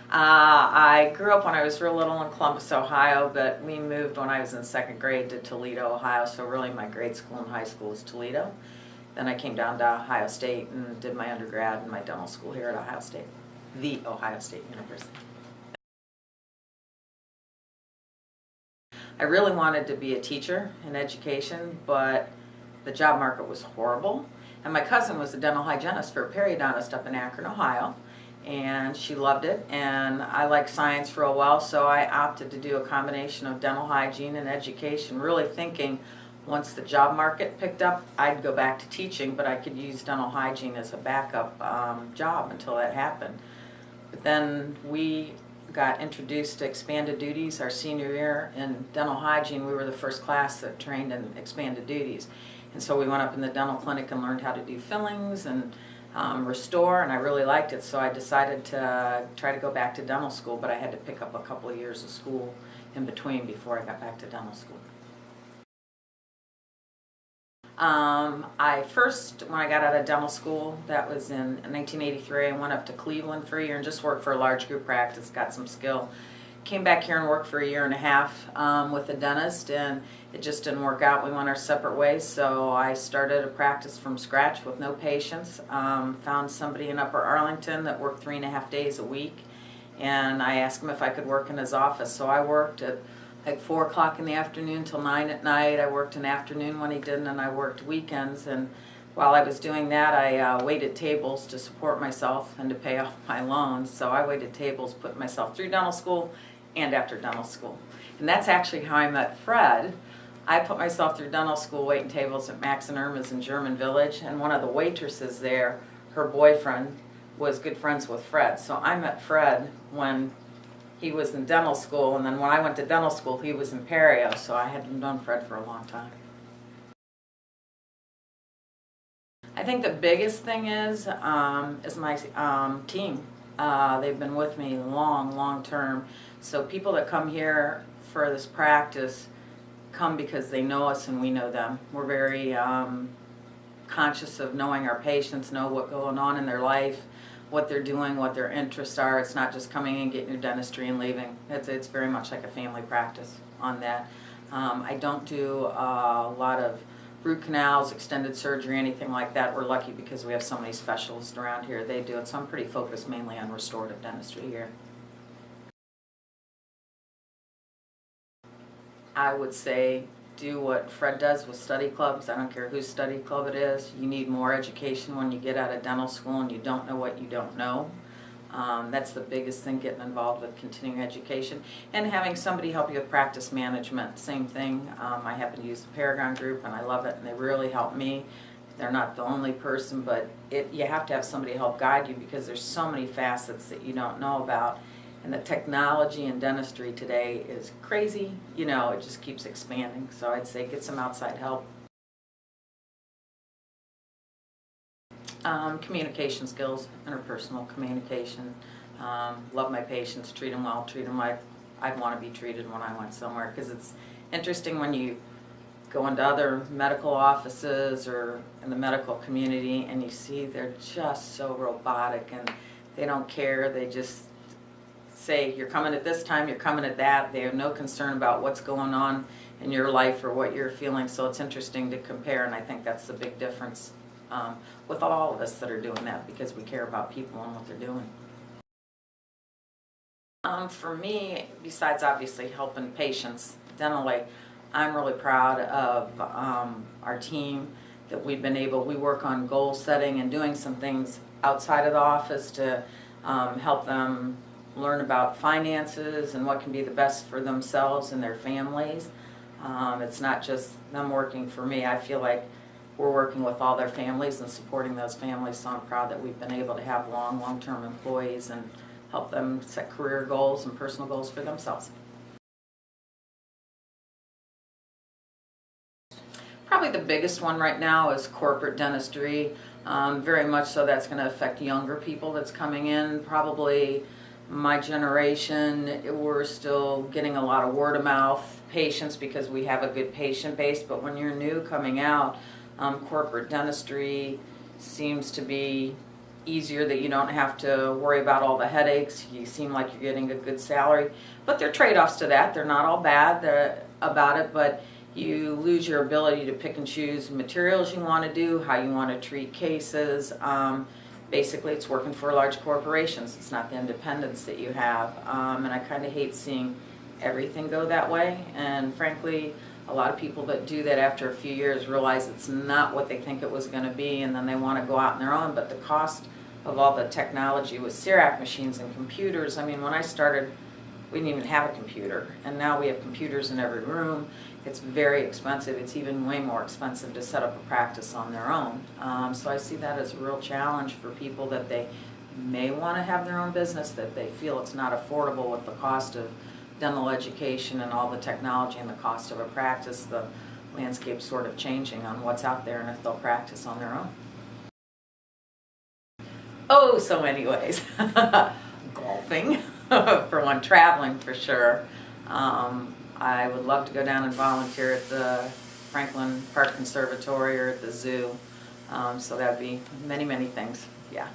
I grew up when I was real little in Columbus, Ohio, but we moved when I was in second grade to Toledo, Ohio, so really my grade school and high school was Toledo. Then I came down to Ohio State and did my undergrad and my dental school here at Ohio State, the Ohio State University. I really wanted to be a teacher in education, but the job market was horrible. And my cousin was a dental hygienist for a periodontist up in Akron, Ohio, and she loved it. And I liked science real well, so I opted to do a combination of dental hygiene and education, really thinking once the job market picked up, I'd go back to teaching, but I could use dental hygiene as a backup job until that happened. But then we got introduced to expanded duties our senior year in dental hygiene. We were the first class that trained in expanded duties. And so we went up in the dental clinic and learned how to do fillings and restore, and I really liked it, so I decided to try to go back to dental school, but I had to pick up a couple of years of school in between before I got back to dental school. When I got out of dental school, that was in 1983, I went up to Cleveland for a year and just worked for a large group practice, got some skill. Came back here and worked for a year and a half with a dentist, and it just didn't work out. We went our separate ways, so I started a practice from scratch with no patients. Found somebody in Upper Arlington that worked 3.5 days a week, and I asked him if I could work in his office. So I worked at like 4 o'clock in the afternoon till 9 at night. I worked an afternoon when he didn't, and I worked weekends. And while I was doing that, I waited tables to support myself and to pay off my loans. So I waited tables, put myself through dental school and after dental school. And that's actually how I met Fred. I put myself through dental school waiting tables at Max and Irma's in German Village, and one of the waitresses there, her boyfriend, was good friends with Fred. So I met Fred when he was in dental school, and then when I went to dental school, he was in perio, so I had known Fred for a long time. I think the biggest thing is my team. They've been with me long term. So people that come here for this practice come because they know us and we know them. We're very conscious of knowing our patients, know what's going on in their life, what they're doing, what their interests are. It's not just coming in, getting your dentistry and leaving. It's very much like a family practice on that. I don't do a lot of root canals, extended surgery, anything like that. We're lucky because we have so many specialists around here. They do it, so I'm pretty focused mainly on restorative dentistry here. I would say do what Fred does with study clubs. I don't care whose study club it is. You need more education when you get out of dental school and you don't know what you don't know. That's the biggest thing, getting involved with continuing education and having somebody help you with practice management. Same thing. I happen to use the Paragon group and I love it, and they really help me. They're not the only person, but you have to have somebody help guide you because there's so many facets that you don't know about. And the technology in dentistry today is crazy. You know, it just keeps expanding. So I'd say get some outside help. Communication skills, interpersonal communication. Love my patients, treat them well, treat them like I'd want to be treated when I went somewhere. Because it's interesting when you go into other medical offices or in the medical community and you see they're just so robotic and they don't care. They just say, you're coming at this time, you're coming at that. They have no concern about what's going on in your life or what you're feeling. So it's interesting to compare, and I think that's the big difference with all of us that are doing that, because we care about people and what they're doing. For me, besides obviously helping patients dentally, I'm really proud of our team that we've been able, we work on goal setting and doing some things outside of the office to help them learn about finances and what can be the best for themselves and their families. It's not just them working for me. I feel like we're working with all their families and supporting those families, so I'm proud that we've been able to have long-term employees and help them set career goals and personal goals for themselves. Probably the biggest one right now is corporate dentistry. Very much so that's going to affect younger people that's coming in. Probably my generation, we're still getting a lot of word of mouth patients because we have a good patient base, but when you're new coming out, corporate dentistry seems to be easier, that you don't have to worry about all the headaches. You seem like you're getting a good salary, but there are trade-offs to that. They're not all bad about it, but you lose your ability to pick and choose materials you want to do, how you want to treat cases. Basically, it's working for large corporations. It's not the independence that you have, and I kind of hate seeing everything go that way. And frankly, a lot of people that do that after a few years realize it's not what they think it was going to be, and then they want to go out on their own. But the cost of all the technology with CIRAC machines and computers, I mean, when I started, we didn't even have a computer, and now we have computers in every room. It's very expensive. It's even way more expensive to set up a practice on their own. So I see that as a real challenge for people that they may want to have their own business, that they feel it's not affordable with the cost of dental education and all the technology and the cost of a practice. The landscape's sort of changing on what's out there and if they'll practice on their own. Oh, so many ways. Golfing, for one, traveling for sure. I would love to go down and volunteer at the Franklin Park Conservatory or at the zoo. So that would be many, many things, yeah.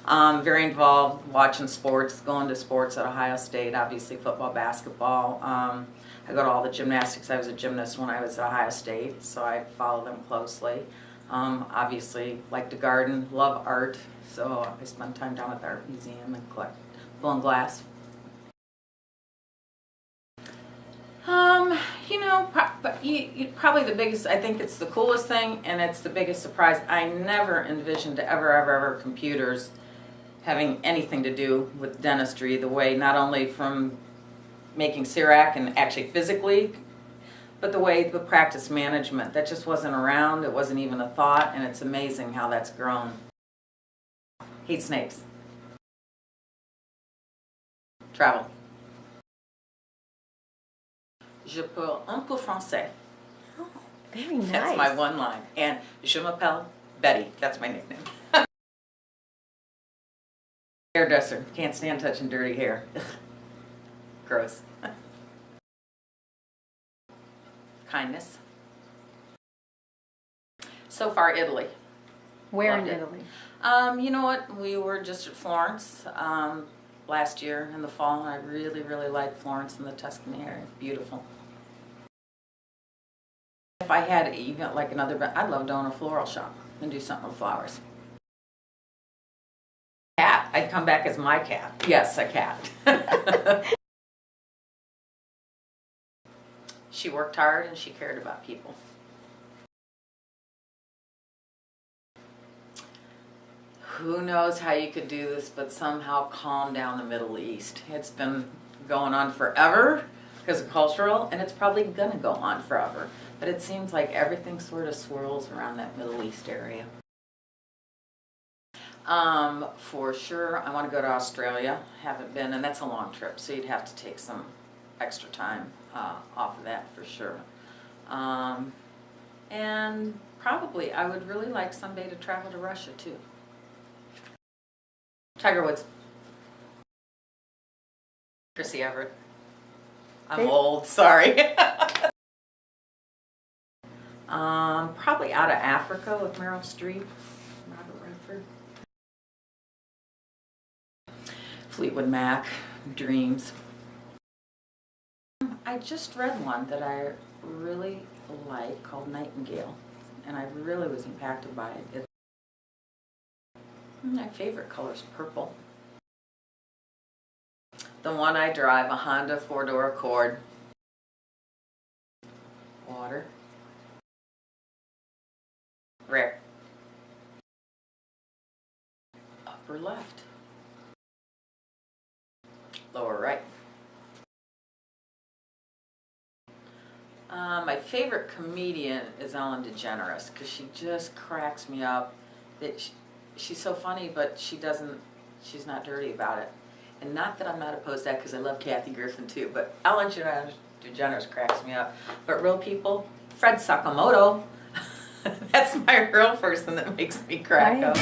Very involved watching sports, going to sports at Ohio State, obviously football, basketball. I go to all the gymnastics. I was a gymnast when I was at Ohio State, so I follow them closely. Obviously like to garden, love art, so I spend time down at the art museum and collect blown glass. You know, probably the biggest, I think it's the coolest thing, and it's the biggest surprise. I never envisioned ever computers having anything to do with dentistry, the way not only from making CIRAC and actually physically, but the way the practice management, that just wasn't around. It wasn't even a thought, and it's amazing how that's grown. Hate snakes. Travel. Je parle un peu français. Oh, very nice. That's my one line. And je m'appelle Betty. That's my nickname. Hairdresser. Can't stand touching dirty hair. Gross. Kindness. So far, Italy. Where Loved in it. Italy? You know what? We were just at Florence last year in the fall, and I really, really like Florence and the Tuscany area. Beautiful. If I had even like another, I'd love to own a floral shop and do something with flowers. Cat. I'd come back as my cat. Yes, a cat. She worked hard and she cared about people. Who knows how you could do this, but somehow calm down the Middle East. It's been going on forever because of cultural, and it's probably going to go on forever. But it seems like everything sort of swirls around that Middle East area. For sure, I want to go to Australia. Haven't been, and that's a long trip, so you'd have to take some extra time off of that for sure. And probably I would really like someday to travel to Russia too. Tiger Woods. Chrissy Everett. I'm old, sorry. Probably out of Africa with Meryl Streep, Robert Redford. Fleetwood Mac, Dreams. I just read one that I really like called Nightingale, and I really was impacted by it. My favorite color is purple. The one I drive, a Honda 4-door Accord. Water. Rare. Upper left. Lower right. My favorite comedian is Ellen DeGeneres because she just cracks me up. That she's so funny, but she's not dirty about it. And not that I'm not opposed to that because I love Kathy Griffin too, but Ellen DeGeneres cracks me up. But real people, Fred Sakamoto, that's my real person that makes me crack up.